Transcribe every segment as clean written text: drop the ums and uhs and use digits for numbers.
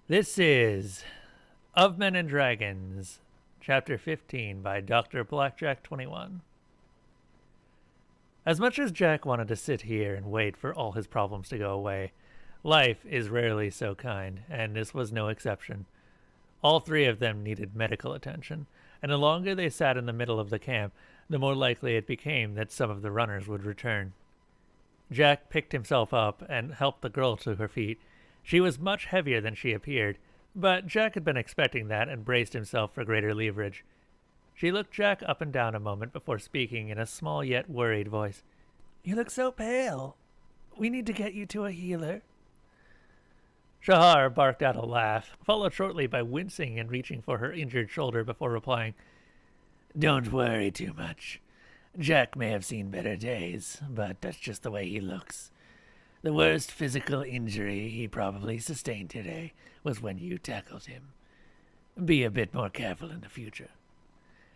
This is Of Men and Dragons, Chapter 15 by DrBlackJack21. As much as Jack wanted to sit here and wait for all his problems to go away, life is rarely so kind, and this was no exception. All three of them needed medical attention, and the longer they sat in the middle of the camp, the more likely it became that some of the runners would return. Jack picked himself up and helped the girl to her feet. She was much heavier than she appeared, but Jack had been expecting that and braced himself for greater leverage. She looked Jack up and down a moment before speaking in a small yet worried voice. "You look so pale. We need to get you to a healer." Shahar barked out a laugh, followed shortly by wincing and reaching for her injured shoulder before replying, "Don't worry too much. Jack may have seen better days, but that's just the way he looks. The worst physical injury he probably sustained today was when you tackled him. Be a bit more careful in the future.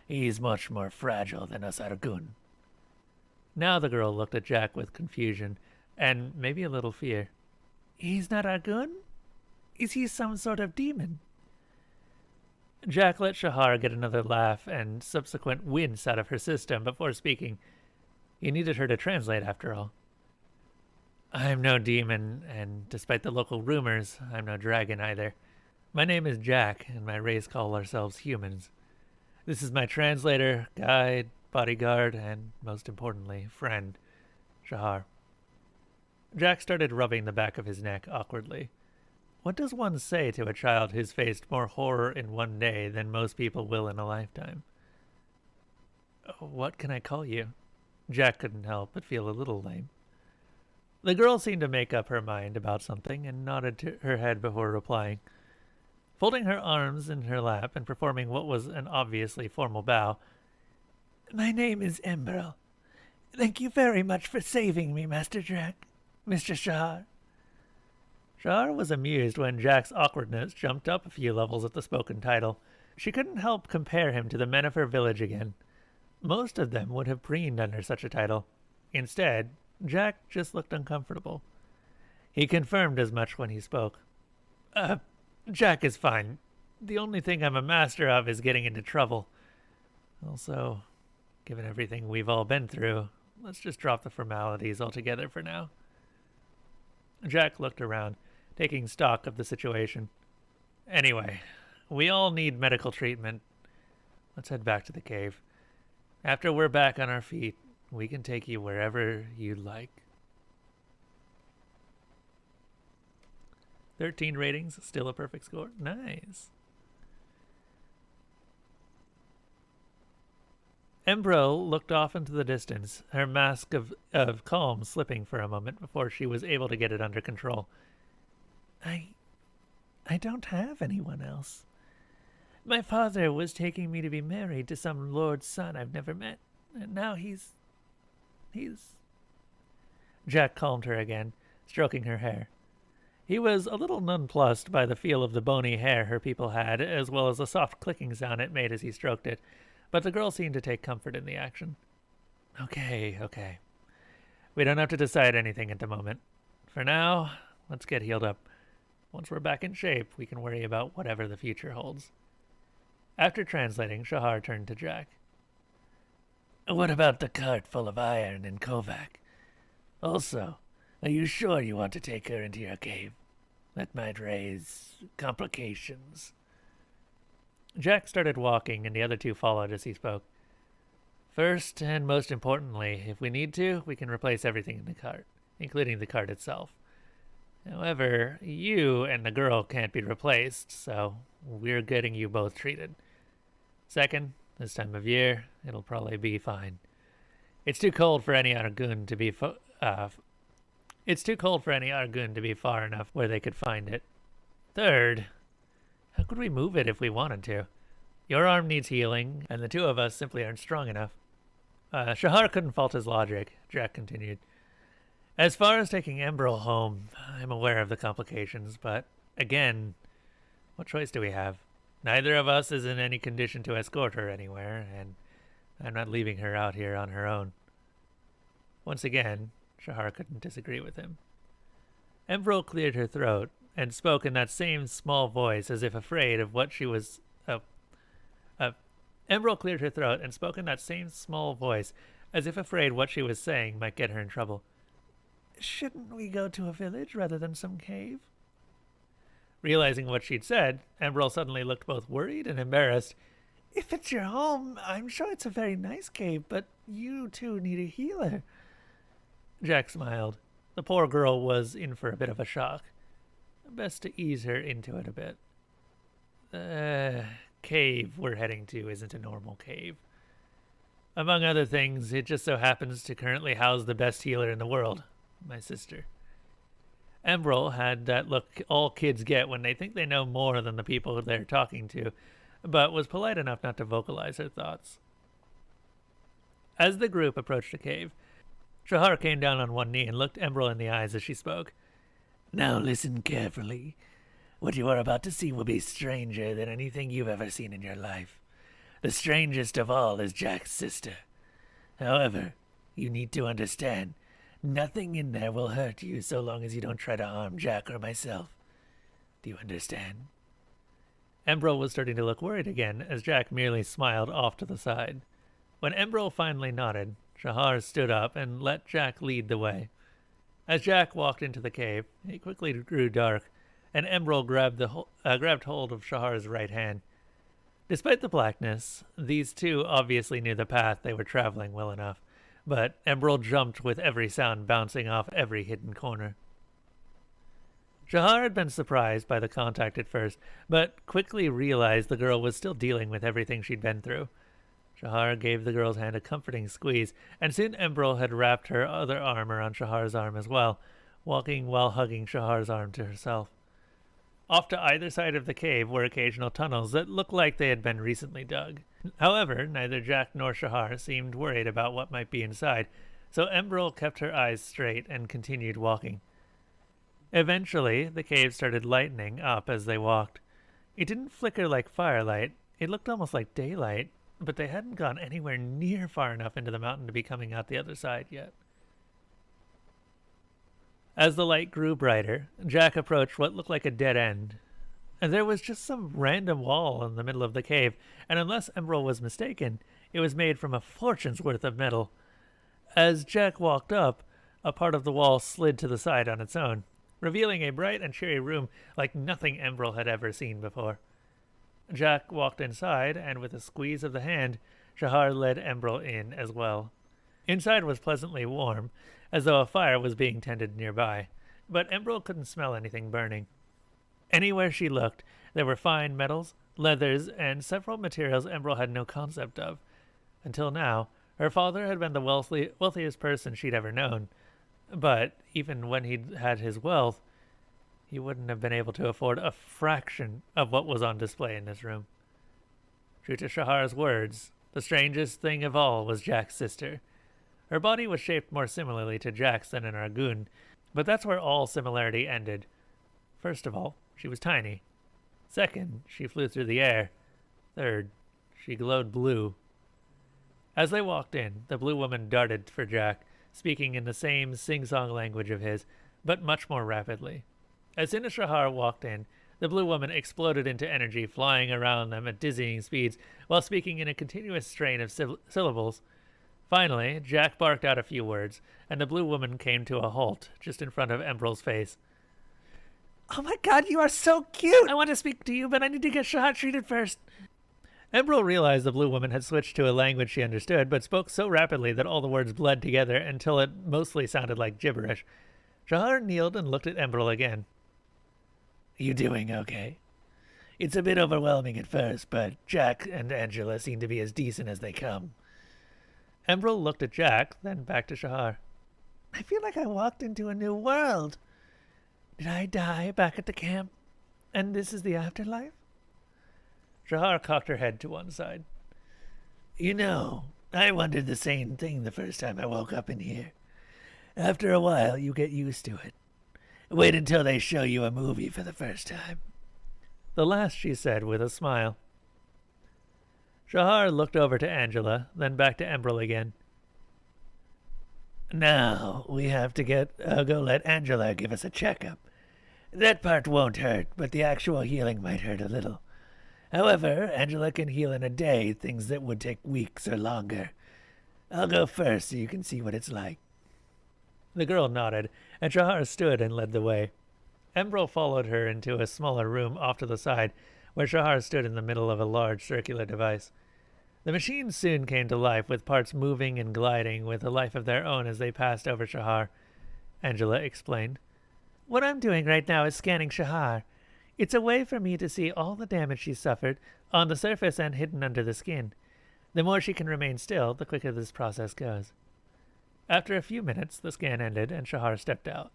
He's much more fragile than us Argun." Now the girl looked at Jack with confusion and maybe a little fear. "He's not Argun? Is he some sort of demon?" Jack let Shahar get another laugh and subsequent wince out of her system before speaking. He needed her to translate after all. "I'm no demon, and despite the local rumors, I'm no dragon either. My name is Jack, and my race call ourselves humans. This is my translator, guide, bodyguard, and, most importantly, friend, Shahar." Jack started rubbing the back of his neck awkwardly. What does one say to a child who's faced more horror in one day than most people will in a lifetime? "What can I call you?" Jack couldn't help but feel a little lame. The girl seemed to make up her mind about something and nodded her head before replying. Folding her arms in her lap and performing what was an obviously formal bow, "My name is Emberl. Thank you very much for saving me, Master Jack. Mr. Shahar." Shahar was amused when Jack's awkwardness jumped up a few levels at the spoken title. She couldn't help compare him to the men of her village again. Most of them would have preened under such a title. Instead, Jack just looked uncomfortable. He confirmed as much when he spoke. Jack is fine. The only thing I'm a master of is getting into trouble. Also, given everything we've all been through, let's just drop the formalities altogether for now." Jack looked around, taking stock of the situation. "Anyway, we all need medical treatment. Let's head back to the cave. After we're back on our feet, we can take you wherever you'd like." 13 ratings, still a perfect score. Nice. Embro looked off into the distance, her mask of calm slipping for a moment before she was able to get it under control. I don't have anyone else. My father was taking me to be married to some lord's son I've never met, and now he's... Jack calmed her again, stroking her hair. He was a little nonplussed by the feel of the bony hair her people had, as well as the soft clicking sound it made as he stroked it, but the girl seemed to take comfort in the action. Okay. We don't have to decide anything at the moment. For now, let's get healed up. Once we're back in shape, we can worry about whatever the future holds." After translating, Shahar turned to Jack. "What about the cart full of iron and Kovac? Also, are you sure you want to take her into your cave? That might raise complications." Jack started walking, and the other two followed as he spoke. "First, and most importantly, if we need to, we can replace everything in the cart, including the cart itself. However, you and the girl can't be replaced, so we're getting you both treated. Second, this time of year, it'll probably be fine. It's too cold for any Argun to be far enough where they could find it. Third, how could we move it if we wanted to? Your arm needs healing, and the two of us simply aren't strong enough." Shahar couldn't fault his logic. Jack continued. "As far as taking Emberl home, I'm aware of the complications, but, again, what choice do we have? Neither of us is in any condition to escort her anywhere, and I'm not leaving her out here on her own." Once again, Shahar couldn't disagree with him. Emberl cleared her throat and spoke in that same small voice as if afraid of what she was... Emerald cleared her throat and spoke in that same small voice as if afraid what she was saying might get her in trouble. Shouldn't we go to a village rather than some cave? Realizing what she'd said, Emerald suddenly looked both worried and embarrassed. If it's your home, I'm sure it's a very nice cave, but you two need a healer. Jack smiled. The poor girl was in for a bit of a shock. Best to ease her into it a bit. The cave we're heading to isn't a normal cave. Among other things, it just so happens to currently house the best healer in the world, my sister. Emerald had that look all kids get when they think they know more than the people they're talking to, but was polite enough not to vocalize her thoughts. As the group approached the cave, Shahar came down on one knee and looked Emerald in the eyes as she spoke. Now listen carefully. What you are about to see will be stranger than anything you've ever seen in your life. The strangest of all is Jack's sister. However, you need to understand, nothing in there will hurt you so long as you don't try to harm Jack or myself. Do you understand? Emerald was starting to look worried again as Jack merely smiled off to the side. When Emerald finally nodded, Shahar stood up and let Jack lead the way. As Jack walked into the cave, it quickly grew dark, and Emerald grabbed hold of Shahar's right hand. Despite the blackness, these two obviously knew the path they were traveling well enough, but Emerald jumped with every sound bouncing off every hidden corner. Shahar had been surprised by the contact at first, but quickly realized the girl was still dealing with everything she'd been through. Shahar gave the girl's hand a comforting squeeze, and soon Emerald had wrapped her other arm around Shahar's arm as well, walking while hugging Shahar's arm to herself. Off to either side of the cave were occasional tunnels that looked like they had been recently dug. However, neither Jack nor Shahar seemed worried about what might be inside, so Emerald kept her eyes straight and continued walking. Eventually, the cave started lightening up as they walked. It didn't flicker like firelight, it looked almost like daylight, but they hadn't gone anywhere near far enough into the mountain to be coming out the other side yet. As the light grew brighter, Jack approached what looked like a dead end. And there was just some random wall in the middle of the cave, and unless Emerald was mistaken, it was made from a fortune's worth of metal. As Jack walked up, a part of the wall slid to the side on its own, revealing a bright and cheery room like nothing Emerald had ever seen before. Jack walked inside, and with a squeeze of the hand, Shahar led Emerald in as well. Inside was pleasantly warm, as though a fire was being tended nearby, but Emerald couldn't smell anything burning. Anywhere she looked, there were fine metals, leathers, and several materials Emerald had no concept of. Until now, her father had been the wealthiest person she'd ever known, but even when he'd had his wealth, he wouldn't have been able to afford a fraction of what was on display in this room. True to Shahar's words, the strangest thing of all was Jack's sister. Her body was shaped more similarly to Jack's than in Argoon, but that's where all similarity ended. First of all, she was tiny. Second, she flew through the air. Third, she glowed blue. As they walked in, the blue woman darted for Jack, speaking in the same sing-song language of his, but much more rapidly. As soon as Shahar walked in, the blue woman exploded into energy, flying around them at dizzying speeds, while speaking in a continuous strain of syllables. Finally, Jack barked out a few words, and the blue woman came to a halt just in front of Emerald's face. Oh my god, you are so cute! I want to speak to you, but I need to get Shahar treated first. Emerald realized the blue woman had switched to a language she understood, but spoke so rapidly that all the words bled together until it mostly sounded like gibberish. Shahar kneeled and looked at Emerald again. You doing okay? It's a bit overwhelming at first, but Jack and Angela seem to be as decent as they come. Emerald looked at Jack, then back to Shahar. I feel like I walked into a new world. Did I die back at the camp? And this is the afterlife? Shahar cocked her head to one side. You know, I wondered the same thing the first time I woke up in here. After a while, you get used to it. Wait until they show you a movie for the first time. The last she said with a smile. Shahar looked over to Angela, then back to Emerald again. Now, we have to go let Angela give us a checkup. That part won't hurt, but the actual healing might hurt a little. However, Angela can heal in a day things that would take weeks or longer. I'll go first so you can see what it's like. The girl nodded, and Shahar stood and led the way. Embral followed her into a smaller room off to the side, where Shahar stood in the middle of a large circular device. The machine soon came to life, with parts moving and gliding with a life of their own as they passed over Shahar. Angela explained. What I'm doing right now is scanning Shahar. It's a way for me to see all the damage she suffered, on the surface and hidden under the skin. The more she can remain still, the quicker this process goes. After a few minutes, the scan ended and Shahar stepped out.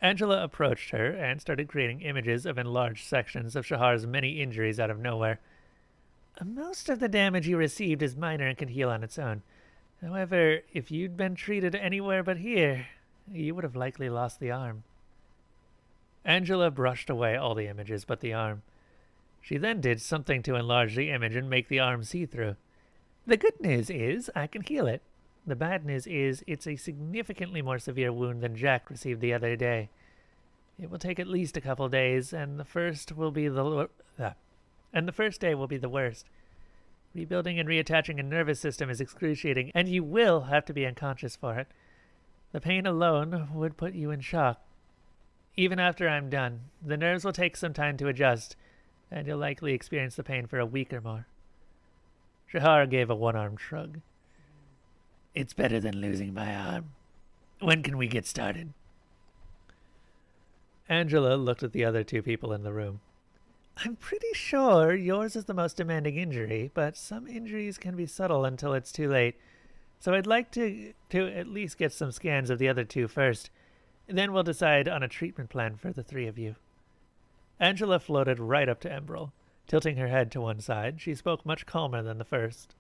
Angela approached her and started creating images of enlarged sections of Shahar's many injuries out of nowhere. Most of the damage you received is minor and can heal on its own. However, if you'd been treated anywhere but here, you would have likely lost the arm. Angela brushed away all the images but the arm. She then did something to enlarge the image and make the arm see-through. The good news is I can heal it. The bad news is it's a significantly more severe wound than Jack received the other day. It will take at least a couple days, and the first day will be the worst. Rebuilding and reattaching a nervous system is excruciating, and you will have to be unconscious for it. The pain alone would put you in shock. Even after I'm done, the nerves will take some time to adjust, and you'll likely experience the pain for a week or more. Shahar gave a one-armed shrug. It's better than losing my arm. When can we get started? Angela looked at the other two people in the room. I'm pretty sure yours is the most demanding injury, but some injuries can be subtle until it's too late. So I'd like to at least get some scans of the other two first. Then we'll decide on a treatment plan for the three of you. Angela floated right up to Embral. Tilting her head to one side, she spoke much calmer than the first.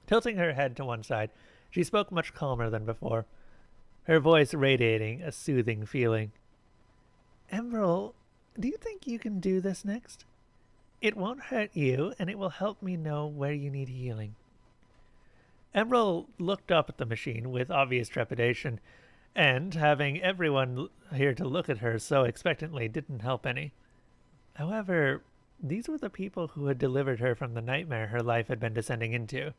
Tilting her head to one side, she spoke much calmer than before, her voice radiating a soothing feeling. Embral, do you think you can do this next? It won't hurt you, and it will help me know where you need healing. Embral looked up at the machine with obvious trepidation, and having everyone here to look at her so expectantly didn't help any. However, these were the people who had delivered her from the nightmare her life had been descending into.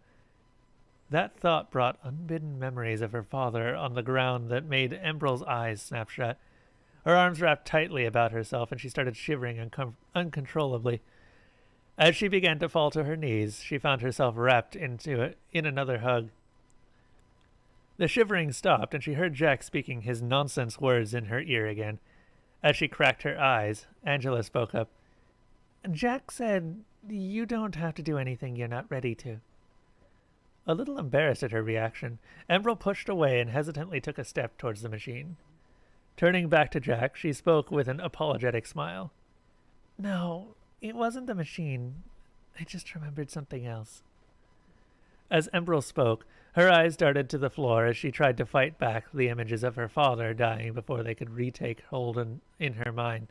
That thought brought unbidden memories of her father on the ground that made Embral's eyes snap shut. Her arms wrapped tightly about herself, and she started shivering uncontrollably. As she began to fall to her knees, she found herself wrapped in another hug. The shivering stopped, and she heard Jack speaking his nonsense words in her ear again. As she cracked her eyes, Angela spoke up. Jack said, you don't have to do anything you're not ready to. A little embarrassed at her reaction, Embral pushed away and hesitantly took a step towards the machine. Turning back to Jack, she spoke with an apologetic smile. No, it wasn't the machine. I just remembered something else. As Embral spoke, her eyes darted to the floor as she tried to fight back the images of her father dying before they could retake hold in her mind.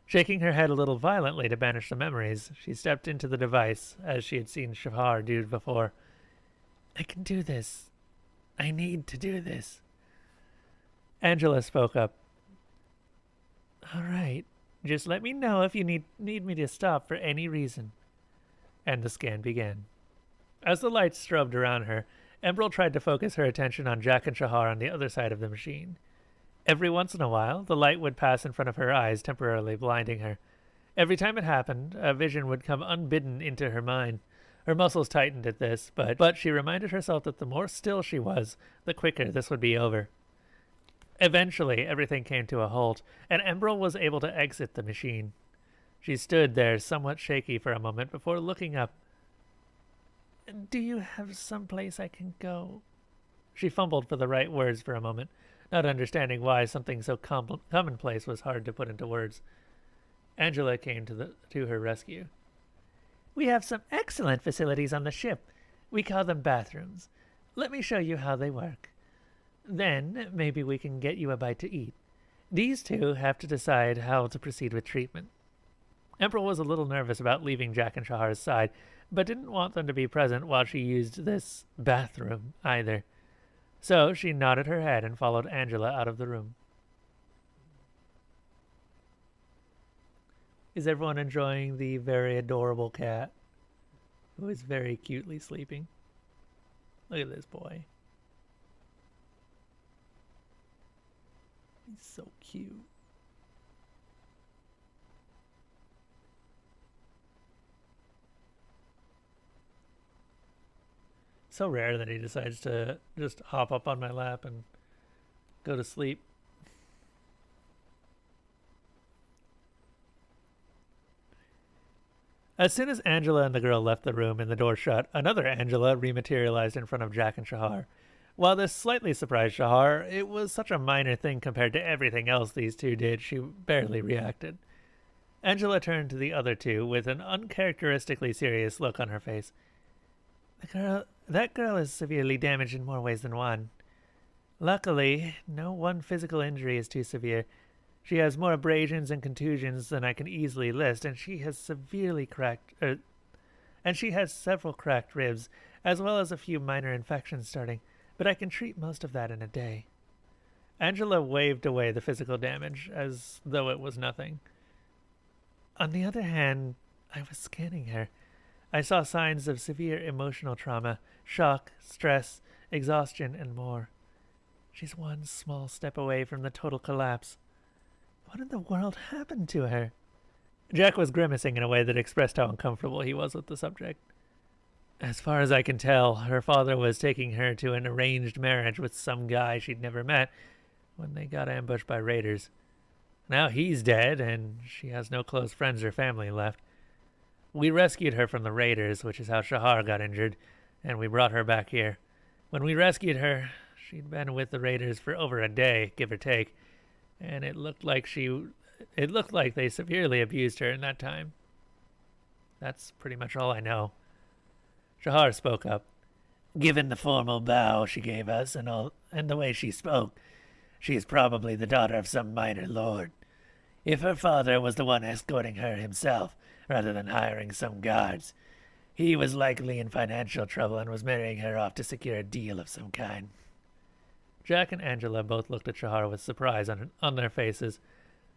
Shaking her head a little violently to banish the memories, she stepped into the device as she had seen Shahar do before. I can do this. I need to do this. Angela spoke up. All right. Just let me know if you need me to stop for any reason. And the scan began. As the lights strobed around her, Embral tried to focus her attention on Jack and Shahar on the other side of the machine. Every once in a while, the light would pass in front of her eyes, temporarily blinding her. Every time it happened, a vision would come unbidden into her mind. Her muscles tightened at this, but she reminded herself that the more still she was, the quicker this would be over. Eventually, everything came to a halt, and Embral was able to exit the machine. She stood there, somewhat shaky for a moment, before looking up. Do you have some place I can go? She fumbled for the right words for a moment, not understanding why something so commonplace was hard to put into words. Angela came to her rescue. We have some excellent facilities on the ship. We call them bathrooms. Let me show you how they work. Then maybe we can get you a bite to eat. These two have to decide how to proceed with treatment. Embral was a little nervous about leaving Jack and Shahar's side, but didn't want them to be present while she used this bathroom either. So she nodded her head and followed Angela out of the room. Is everyone enjoying the very adorable cat who is very cutely sleeping? Look at this boy. He's so cute. So rare that he decides to just hop up on my lap and go to sleep. As soon as Angela and the girl left the room and the door shut, another Angela rematerialized in front of Jack and Shahar. While this slightly surprised Shahar, it was such a minor thing compared to everything else these two did, she barely reacted. Angela turned to the other two with an uncharacteristically serious look on her face. That girl is severely damaged in more ways than one. Luckily, no one physical injury is too severe. She has more abrasions and contusions than I can easily list, and she has severely she has several cracked ribs, as well as a few minor infections starting, but I can treat most of that in a day. Angela waved away the physical damage, as though it was nothing. On the other hand, I was scanning her. I saw signs of severe emotional trauma, shock, stress, exhaustion, and more. She's one small step away from the total collapse. What in the world happened to her? Jack was grimacing in a way that expressed how uncomfortable he was with the subject. As far as I can tell, her father was taking her to an arranged marriage with some guy she'd never met when they got ambushed by raiders. Now he's dead, and she has no close friends or family left. We rescued her from the raiders, which is how Shahar got injured, and we brought her back here. When we rescued her, she'd been with the raiders for over a day, give or take, and it looked like they severely abused her in that time. That's pretty much all I know. Shahar spoke up. Given the formal bow she gave us and the way she spoke, she is probably the daughter of some minor lord. If her father was the one escorting her himself, rather than hiring some guards, he was likely in financial trouble and was marrying her off to secure a deal of some kind. Jack and Angela both looked at Shahar with surprise on their faces.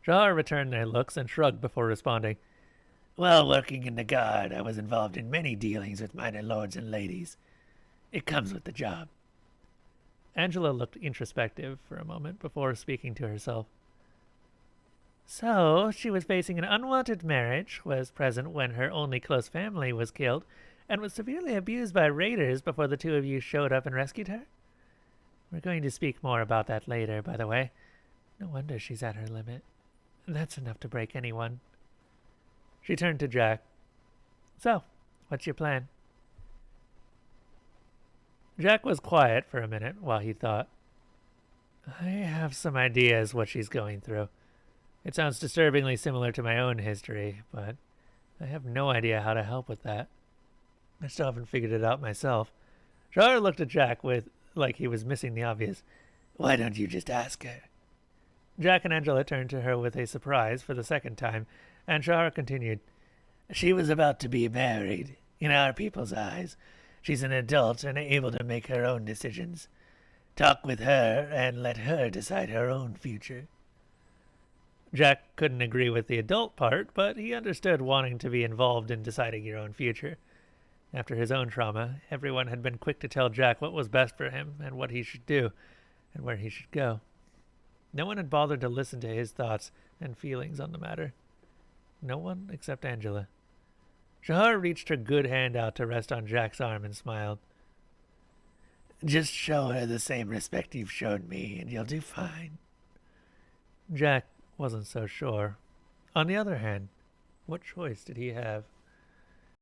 Shahar returned their looks and shrugged before responding. While working in the guard, I was involved in many dealings with minor lords and ladies. It comes with the job. Angela looked introspective for a moment before speaking to herself. So, she was facing an unwanted marriage, was present when her only close family was killed, and was severely abused by raiders before the two of you showed up and rescued her? We're going to speak more about that later, by the way. No wonder she's at her limit. That's enough to break anyone. She turned to Jack. So, what's your plan? Jack was quiet for a minute while he thought. I have some ideas what she's going through. It sounds disturbingly similar to my own history, but I have no idea how to help with that. I still haven't figured it out myself. Shahar looked at Jack like he was missing the obvious. Why don't you just ask her? Jack and Angela turned to her with a surprise for the second time, and Shahar continued. She was about to be married. In our people's eyes, she's an adult and able to make her own decisions. Talk with her and let her decide her own future. Jack couldn't agree with the adult part, but he understood wanting to be involved in deciding your own future. After his own trauma, everyone had been quick to tell Jack what was best for him and what he should do and where he should go. No one had bothered to listen to his thoughts and feelings on the matter. No one except Angela. Shahar reached her good hand out to rest on Jack's arm and smiled. Just show her the same respect you've shown me, and you'll do fine. Jack wasn't so sure. On the other hand, what choice did he have?